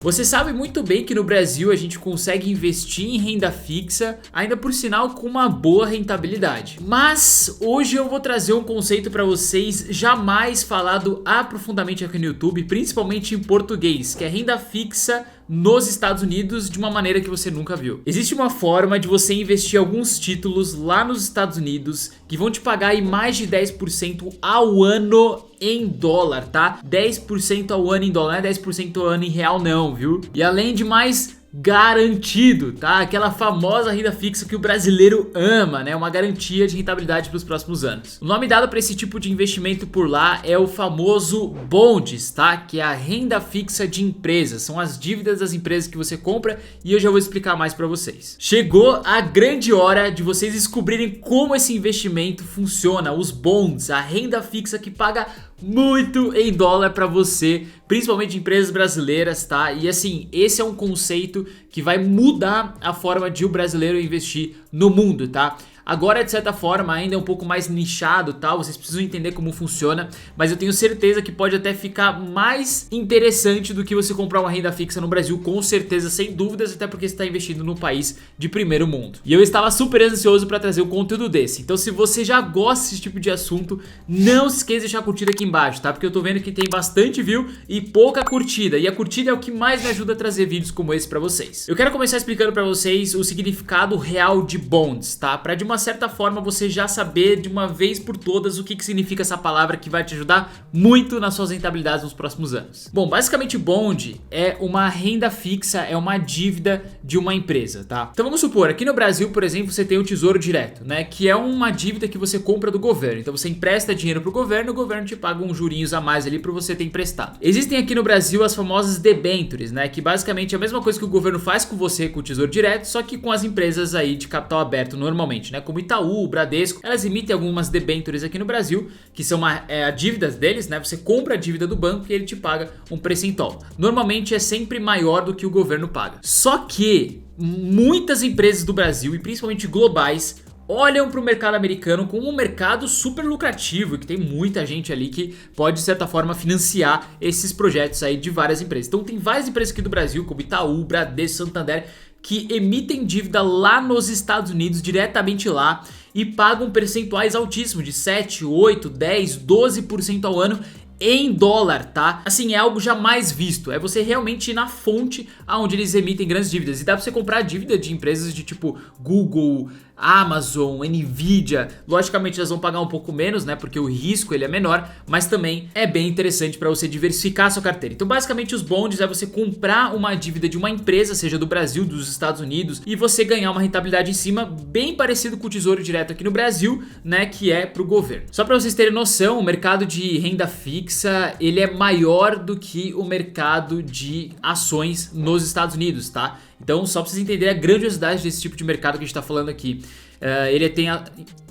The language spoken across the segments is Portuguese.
Você sabe muito bem que no Brasil a gente consegue investir em renda fixa, ainda por sinal com uma boa rentabilidade. Mas hoje eu vou trazer um conceito para vocês jamais falado aprofundadamente aqui no YouTube, principalmente em português, que é renda fixa nos Estados Unidos de uma maneira que você nunca viu. Existe uma forma de você investir alguns títulos lá nos Estados Unidos que vão te pagar aí mais de 10% ao ano em dólar, tá? 10% ao ano em dólar, não é 10% ao ano em real não, viu? E além de mais garantido, tá? Aquela famosa renda fixa que o brasileiro ama, né? Uma garantia de rentabilidade para os próximos anos. O nome dado para esse tipo de investimento por lá é o famoso bonds, tá? Que é a renda fixa de empresas. São as dívidas das empresas que você compra e eu já vou explicar mais para vocês. Chegou a grande hora de vocês descobrirem como esse investimento funciona, os bonds, a renda fixa que paga muito em dólar para você, principalmente empresas brasileiras, tá? E assim, esse é um conceito que vai mudar a forma de o brasileiro investir no mundo, tá? Agora, de certa forma, ainda é um pouco mais nichado, tá? Vocês precisam entender como funciona, mas eu tenho certeza que pode até ficar mais interessante do que você comprar uma renda fixa no Brasil, com certeza, sem dúvidas, até porque você está investindo num país de primeiro mundo. E eu estava super ansioso para trazer um conteúdo desse. Então, se você já gosta desse tipo de assunto, não se esqueça de deixar a curtida aqui embaixo, tá? Porque eu tô vendo que tem bastante view e pouca curtida. E a curtida é o que mais me ajuda a trazer vídeos como esse para vocês. Eu quero começar explicando para vocês o significado real de bonds, tá? Para de uma certa forma você já saber de uma vez por todas o que significa essa palavra, que vai te ajudar muito nas suas rentabilidades nos próximos anos. Bom, basicamente bond é uma renda fixa, é uma dívida de uma empresa, tá? Então vamos supor, aqui no Brasil, por exemplo, você tem o Tesouro Direto, né? Que é uma dívida que você compra do governo. Então você empresta dinheiro pro governo, o governo te paga uns jurinhos a mais ali para você ter emprestado. Existem aqui no Brasil as famosas debentures, né? Que basicamente é a mesma coisa que o governo faz com você com o Tesouro Direto, só que com as empresas aí de capital aberto normalmente, né? Como Itaú, Bradesco, elas emitem algumas debentures aqui no Brasil, que são a dívida deles, né? Você compra a dívida do banco e ele te paga um percentual. Normalmente é sempre maior do que o governo paga. Só que muitas empresas do Brasil, e principalmente globais, olham para o mercado americano como um mercado super lucrativo e que tem muita gente ali que pode, de certa forma, financiar esses projetos aí de várias empresas. Então tem várias empresas aqui do Brasil, como Itaú, Bradesco, Santander, que emitem dívida lá nos Estados Unidos, diretamente lá, e pagam percentuais altíssimos de 7, 8, 10, 12% ao ano em dólar, tá? Assim, é algo jamais visto. É você realmente ir na fonte aonde eles emitem grandes dívidas. E dá pra você comprar dívida de empresas de tipo Google, Amazon, Nvidia. Logicamente elas vão pagar um pouco menos, né? Porque o risco ele é menor, mas também é bem interessante para você diversificar a sua carteira. Então basicamente os bonds é você comprar uma dívida de uma empresa, seja do Brasil, dos Estados Unidos, e você ganhar uma rentabilidade em cima, bem parecido com o Tesouro Direto aqui no Brasil, né? Que é pro governo. Só para vocês terem noção, o mercado de renda fixa ele é maior do que o mercado de ações nos Estados Unidos, tá? Então só para vocês entenderem a grandiosidade desse tipo de mercado que a gente está falando aqui.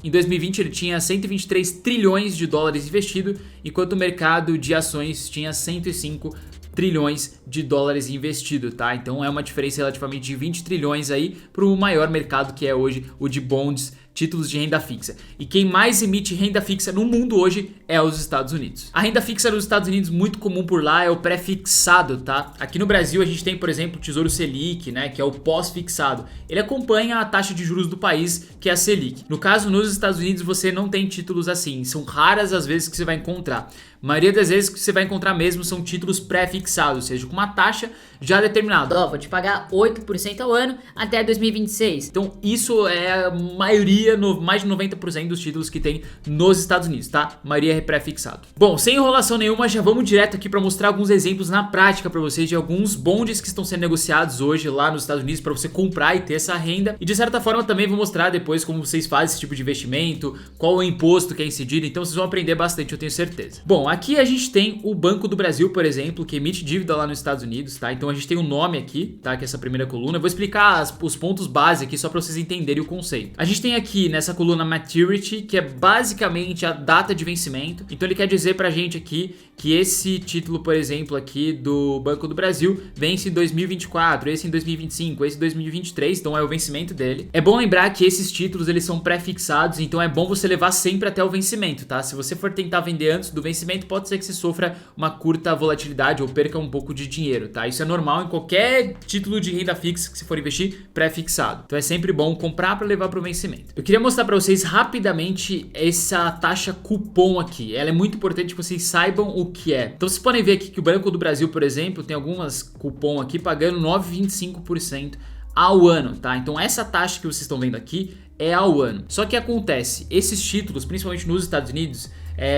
Em 2020 ele tinha 123 trilhões de dólares investido, enquanto o mercado de ações tinha 105 trilhões de dólares investido, tá? Então é uma diferença relativamente de 20 trilhões aí para o maior mercado que é hoje o de bonds, títulos de renda fixa. E quem mais emite renda fixa no mundo hoje é os Estados Unidos. A renda fixa nos Estados Unidos, muito comum por lá, é o pré-fixado, tá? Aqui no Brasil a gente tem, por exemplo, o Tesouro Selic, né? Que é o pós-fixado. Ele acompanha a taxa de juros do país, que é a Selic. No caso, nos Estados Unidos você não tem títulos assim. São raras as vezes que você vai encontrar. A maioria das vezes que você vai encontrar mesmo são títulos pré-fixados, ou seja, com uma taxa já determinada. Vou te pagar 8% ao ano até 2026. Então isso é a maioria, mais de 90% dos títulos que tem nos Estados Unidos, tá? A maioria é pré-fixado. Bom, sem enrolação nenhuma, já vamos direto aqui para mostrar alguns exemplos na prática para vocês de alguns bonds que estão sendo negociados hoje lá nos Estados Unidos para você comprar e ter essa renda. E de certa forma também vou mostrar depois como vocês fazem esse tipo de investimento, qual o imposto que é incidido, então vocês vão aprender bastante, eu tenho certeza. Bom, aqui a gente tem o Banco do Brasil, por exemplo, que emite dívida lá nos Estados Unidos, tá? Então a gente tem um nome aqui, tá? Que é essa primeira coluna. Eu vou explicar os pontos base aqui só para vocês entenderem o conceito. A gente tem aqui nessa coluna maturity, que é basicamente a data de vencimento. Então ele quer dizer pra gente aqui que esse título, por exemplo, aqui do Banco do Brasil vence em 2024, esse em 2025, esse em 2023, então é o vencimento dele. É bom lembrar que esses títulos eles são pré-fixados, então é bom você levar sempre até o vencimento, tá? Se você for tentar vender antes do vencimento, pode ser que você sofra uma curta volatilidade ou perca um pouco de dinheiro, tá? Isso é normal. normal em qualquer título de renda fixa que você for investir pré-fixado. Então é sempre bom comprar para levar para o vencimento. Eu queria mostrar para vocês rapidamente essa taxa cupom aqui. Ela é muito importante que vocês saibam o que é. Então vocês podem ver aqui que o Banco do Brasil, por exemplo, tem algumas cupom aqui pagando 9,25% ao ano, tá? Então essa taxa que vocês estão vendo aqui é ao ano. Só que acontece, esses títulos, principalmente nos Estados Unidos,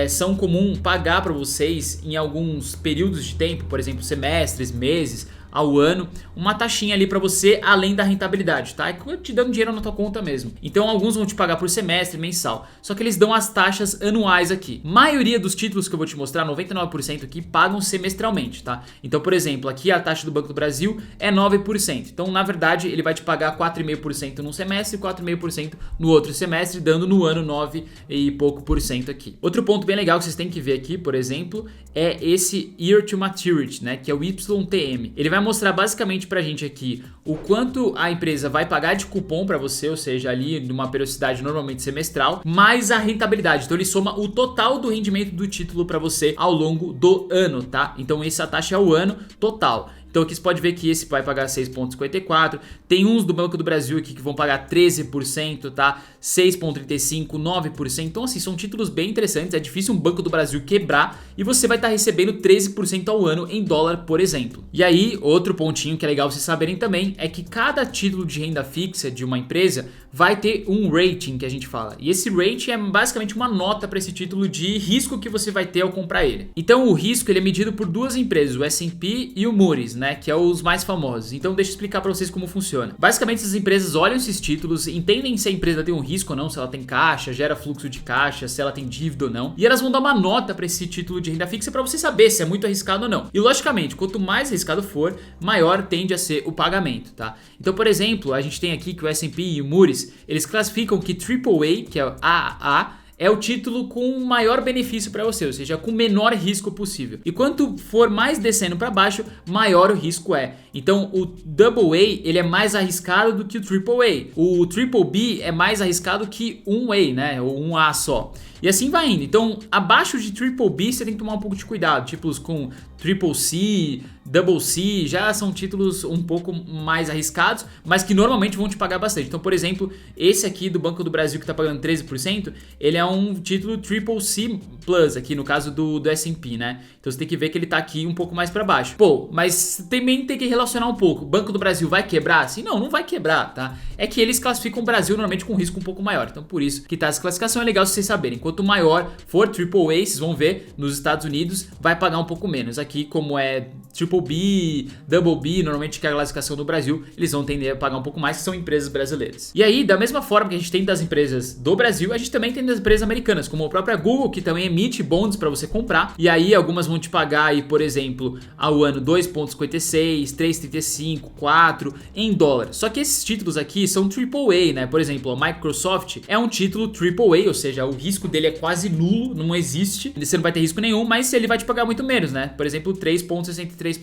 são comum pagar para vocês em alguns períodos de tempo, por exemplo, semestres, meses, ao ano, uma taxinha ali para você além da rentabilidade, tá? É te dando dinheiro na tua conta mesmo. Então alguns vão te pagar por semestre, mensal, só que eles dão as taxas anuais aqui. Maioria dos títulos que eu vou te mostrar, 99% aqui, pagam semestralmente, tá? Então, por exemplo, aqui a taxa do Banco do Brasil é 9%. Então, na verdade, ele vai te pagar 4,5% num semestre e 4,5% no outro semestre, dando no ano 9 e pouco por cento aqui. Outro ponto bem legal que vocês têm que ver aqui, por exemplo, é esse Year to Maturity, né? Que é o YTM. Ele vai mostrar basicamente pra gente aqui o quanto a empresa vai pagar de cupom pra você, ou seja, ali numa periodicidade normalmente semestral, mais a rentabilidade. Então ele soma o total do rendimento do título pra você ao longo do ano, tá? Então essa taxa é o ano total. Então aqui você pode ver que esse vai pagar 6,54%, tem uns do Banco do Brasil aqui que vão pagar 13%, tá? 6,35%, 9%, então assim, são títulos bem interessantes, é difícil um Banco do Brasil quebrar e você vai estar recebendo 13% ao ano em dólar, por exemplo. E aí, outro pontinho que é legal vocês saberem também, é que cada título de renda fixa de uma empresa vai ter um rating que a gente fala, e esse rating é basicamente uma nota para esse título de risco que você vai ter ao comprar ele. Então o risco ele é medido por duas empresas, o S&P e o Moody's, né, que é os mais famosos. Então deixa eu explicar para vocês como funciona. Basicamente essas empresas olham esses títulos, entendem se a empresa tem um risco ou não, se ela tem caixa, gera fluxo de caixa, se ela tem dívida ou não, e elas vão dar uma nota para esse título de renda fixa para você saber se é muito arriscado ou não. E logicamente, quanto mais arriscado for, maior tende a ser o pagamento, tá? Então, por exemplo, a gente tem aqui que o S&P e o Moody's, eles classificam que AAA, que é o AAA, é o título com maior benefício para você, ou seja, com menor risco possível. E quanto for mais descendo para baixo, maior o risco é. Então o AA ele é mais arriscado do que o AAA. O BBB é mais arriscado que um A, né, ou um A só. E assim vai indo. Então, abaixo de BBB você tem que tomar um pouco de cuidado. Títulos com CCC, CC, já são títulos um pouco mais arriscados, mas que normalmente vão te pagar bastante. Então, por exemplo, esse aqui do Banco do Brasil que está pagando 13%, ele é um título CCC Plus, aqui no caso do S&P, né? Então você tem que ver que ele tá aqui um pouco mais para baixo. Pô, mas também tem que relacionar um pouco. O Banco do Brasil vai quebrar? Assim, não vai quebrar, tá? É que eles classificam o Brasil normalmente com risco um pouco maior. Então por isso que tá essa classificação, é legal vocês saberem. Quanto maior for AAA, vocês vão ver, nos Estados Unidos vai pagar um pouco menos. Aqui, como é BBB, BB, normalmente que é a classificação do Brasil, eles vão tender a pagar um pouco mais, que são empresas brasileiras. E aí, da mesma forma que a gente tem das empresas do Brasil, a gente também tem das empresas americanas, como a própria Google, que também emite bonds para você comprar. E aí, algumas vão te pagar aí, por exemplo, ao ano 2,56, 3,35, 4 em dólar. Só que esses títulos aqui são AAA, né? Por exemplo, a Microsoft é um título AAA, ou seja, o risco dele é quase nulo, não existe. Você não vai ter risco nenhum, mas ele vai te pagar muito menos, né? Por exemplo, 3,63%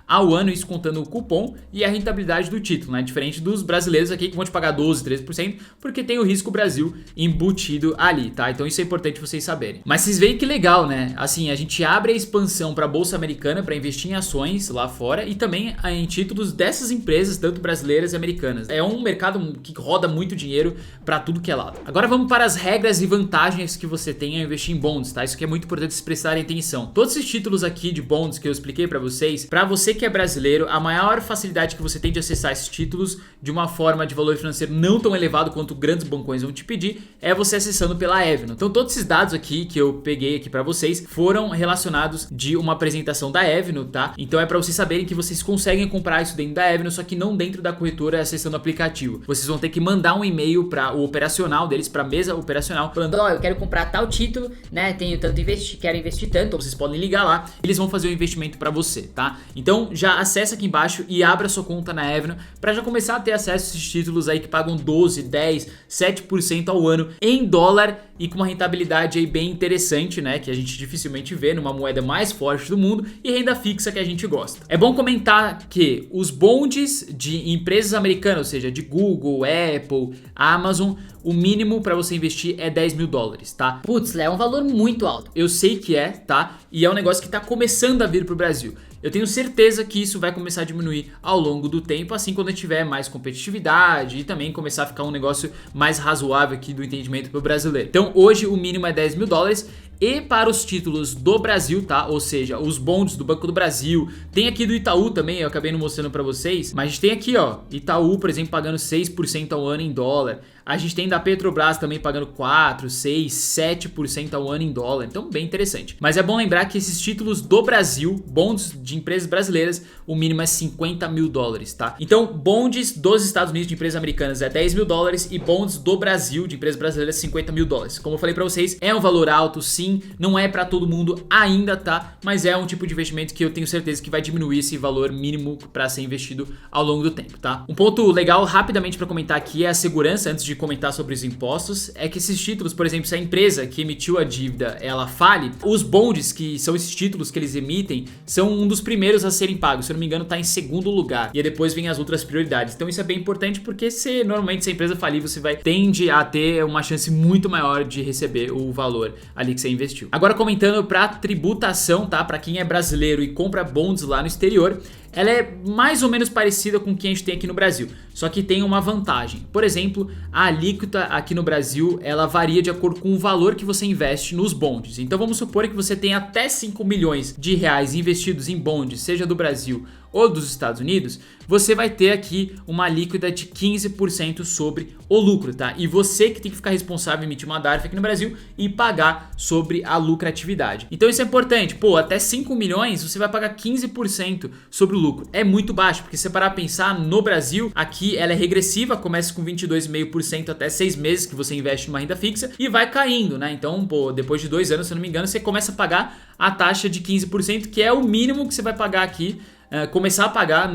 ao ano, isso contando o cupom e a rentabilidade do título, né? Diferente dos brasileiros aqui que vão te pagar 12, 13%, porque tem o risco Brasil embutido ali, tá? Então isso é importante vocês saberem. Mas vocês veem que legal, né? Assim, a gente abre a expansão para a Bolsa Americana para investir em ações lá fora e também em títulos dessas empresas, tanto brasileiras e americanas. É um mercado que roda muito dinheiro para tudo que é lado. Agora vamos para as regras e vantagens que você tem ao investir em bonds, tá? Isso que é muito importante vocês prestarem atenção. Todos esses títulos aqui de bonds que eu expliquei para vocês, para você que é brasileiro, a maior facilidade que você tem de acessar esses títulos de uma forma de valor financeiro não tão elevado quanto grandes bancões vão te pedir, é você acessando pela Evno. Então todos esses dados aqui que eu peguei aqui para vocês foram relacionados de uma apresentação da Evno, tá? Então é para vocês saberem que vocês conseguem comprar isso dentro da Evno, só que não dentro da corretora acessando o aplicativo. Vocês vão ter que mandar um e-mail para o operacional deles, para a mesa operacional, falando: ó, eu quero comprar tal título, né? Tenho tanto quero investir tanto. Então vocês podem ligar lá, eles vão fazer o investimento para você, tá? Então já acessa aqui embaixo e abra sua conta na Evno para já começar a ter acesso a esses títulos aí que pagam 12, 10, 7% ao ano em dólar e com uma rentabilidade aí bem interessante, né? Que a gente dificilmente vê numa moeda mais forte do mundo e renda fixa que a gente gosta. É bom comentar que os bonds de empresas americanas, ou seja, de Google, Apple, Amazon, o mínimo para você investir é $10 mil, tá? Putz, é um valor muito alto. Eu sei que é, tá? E é um negócio que tá começando a vir pro Brasil. eu tenho certeza que isso vai começar a diminuir ao longo do tempo, assim quando tiver mais competitividade e também começar a ficar um negócio mais razoável aqui do entendimento pro brasileiro. Então hoje o mínimo é 10 mil dólares. E para os títulos do Brasil, tá? Ou seja, os bonds do Banco do Brasil. Tem aqui do Itaú também, eu acabei não mostrando pra vocês. Mas a gente tem aqui, ó, Itaú, por exemplo, pagando 6% ao ano em dólar. A gente tem da Petrobras também pagando 4, 6, 7% ao ano em dólar. Então, bem interessante. Mas é bom lembrar que esses títulos do Brasil, bonds de empresas brasileiras, o mínimo é 50 mil dólares, tá? Então, bonds dos Estados Unidos de empresas americanas é 10 mil dólares e bonds do Brasil de empresas brasileiras 50 mil dólares. Como eu falei pra vocês, é um valor alto, sim, não é pra todo mundo ainda, tá? Mas é um tipo de investimento que eu tenho certeza que vai diminuir esse valor mínimo pra ser investido ao longo do tempo, tá? Um ponto legal, rapidamente pra comentar aqui, é a segurança, antes de comentar sobre os impostos, é que esses títulos, por exemplo, se a empresa que emitiu a dívida, ela fale, os bonds, que são esses títulos que eles emitem, são um dos primeiros a serem pagos, se eu não me engano tá em segundo lugar, e aí depois vem as outras prioridades. Então isso é bem importante porque normalmente se a empresa falir, você tende a ter uma chance muito maior de receber o valor ali que você investiu. Agora comentando pra tributação, tá? Pra quem é brasileiro e compra bonds lá no exterior, ela é mais ou menos parecida com o que a gente tem aqui no Brasil, só que tem uma vantagem. Por exemplo, a alíquota aqui no Brasil, ela varia de acordo com o valor que você investe nos bonds. Então vamos supor que você tem até 5 milhões de reais investidos em bonds, seja do Brasil ou dos Estados Unidos, você vai ter aqui uma alíquota de 15% sobre o lucro, tá? E você que tem que ficar responsável em emitir uma DARF aqui no Brasil e pagar sobre a lucratividade. Então isso é importante, pô, até 5 milhões você vai pagar 15% sobre o lucro. É muito baixo, porque se você parar a pensar no Brasil, aqui ela é regressiva, começa com 22,5% até 6 meses que você investe numa renda fixa e vai caindo, né? Então, pô, depois de 2 anos, se eu não me engano, você começa a pagar a taxa de 15%, que é o mínimo que você vai pagar aqui, começar a pagar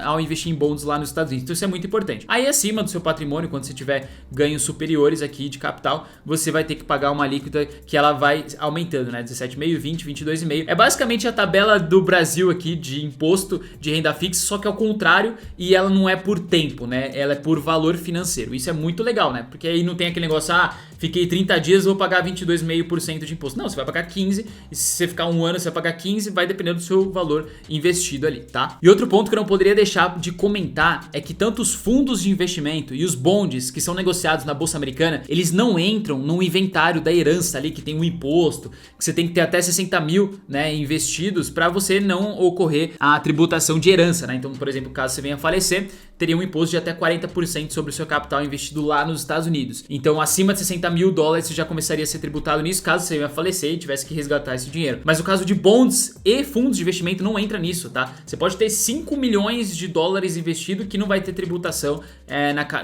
ao investir em bonds lá nos Estados Unidos. Então isso é muito importante. Aí acima do seu patrimônio, quando você tiver ganhos superiores aqui de capital, você vai ter que pagar uma alíquota que ela vai aumentando, né? 17,5, 20, 22,5. É basicamente a tabela do Brasil aqui de imposto de renda fixa, só que ao contrário, e ela não é por tempo, né? Ela é por valor financeiro. Isso é muito legal, né? Porque aí não tem aquele negócio, fiquei 30 dias, vou pagar 22,5% de imposto. Não, você vai pagar 15, e se você ficar um ano, você vai pagar 15, vai dependendo do seu valor investido ali, tá? E outro ponto que eu não poderia deixar de comentar é que tanto os fundos de investimento e os bonds que são negociados na Bolsa Americana, eles não entram no inventário da herança ali, que tem um imposto, que você tem que ter até 60 mil, né, investidos para você não ocorrer a tributação de herança, né? Então, por exemplo, caso você venha a falecer, teria um imposto de até 40% sobre o seu capital investido lá nos Estados Unidos. Então, acima de 60 mil dólares você já começaria a ser tributado nisso, caso você venha a falecer e tivesse que resgatar esse dinheiro. Mas o caso de bonds e fundos de investimento não entra nisso, tá? Você pode ter 5 milhões de dólares investido que não vai ter tributação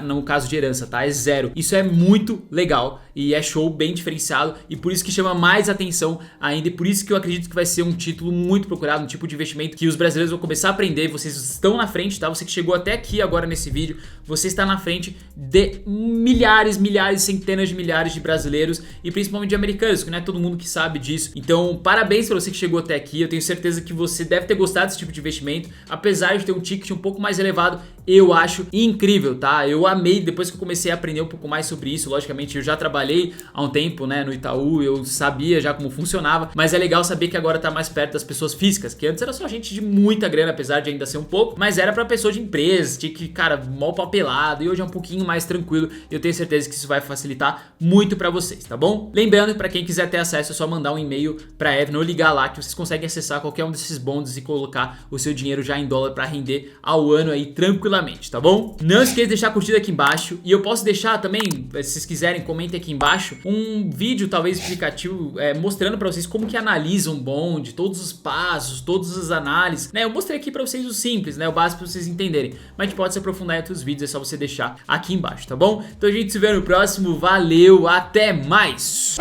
no caso de herança, tá? É zero. Isso é muito legal e é show, bem diferenciado, e por isso que chama mais atenção ainda, e por isso que eu acredito que vai ser um título muito procurado, um tipo de investimento que os brasileiros vão começar a aprender. Vocês estão na frente, tá? Você que chegou até aqui agora nesse vídeo, você está na frente de milhares, centenas de milhares de brasileiros e principalmente de americanos, que não é todo mundo que sabe disso. Então, parabéns para você que chegou até aqui. Eu tenho certeza que você deve ter gostado desse tipo de investimento, apesar de ter um ticket um pouco mais elevado. Eu acho incrível, tá? Eu amei depois que eu comecei a aprender um pouco mais sobre isso. Logicamente, eu já trabalhei há um tempo, né, no Itaú, eu sabia já como funcionava, mas é legal saber que agora tá mais perto das pessoas físicas, que antes era só gente de muita grana, apesar de ainda ser um pouco, mas era pra pessoa de empresas, tinha que, cara, mó papelado, e hoje é um pouquinho mais tranquilo, e eu tenho certeza que isso vai facilitar muito pra vocês, tá bom? Lembrando, pra quem quiser ter acesso, é só mandar um e-mail pra Evan ou ligar lá, que vocês conseguem acessar qualquer um desses bonds e colocar o seu dinheiro já em dólar pra render ao ano aí tranquilamente, tá bom? Não esqueça de deixar a curtida aqui embaixo, e eu posso deixar também, se vocês quiserem, comentem aqui embaixo, um vídeo talvez explicativo mostrando pra vocês como que analisa um bond, todos os passos, todas as análises, né? Eu mostrei aqui pra vocês o simples, né? O básico pra vocês entenderem, mas a gente pode se aprofundar em outros vídeos, é só você deixar aqui embaixo, tá bom? Então a gente se vê no próximo, valeu, até mais!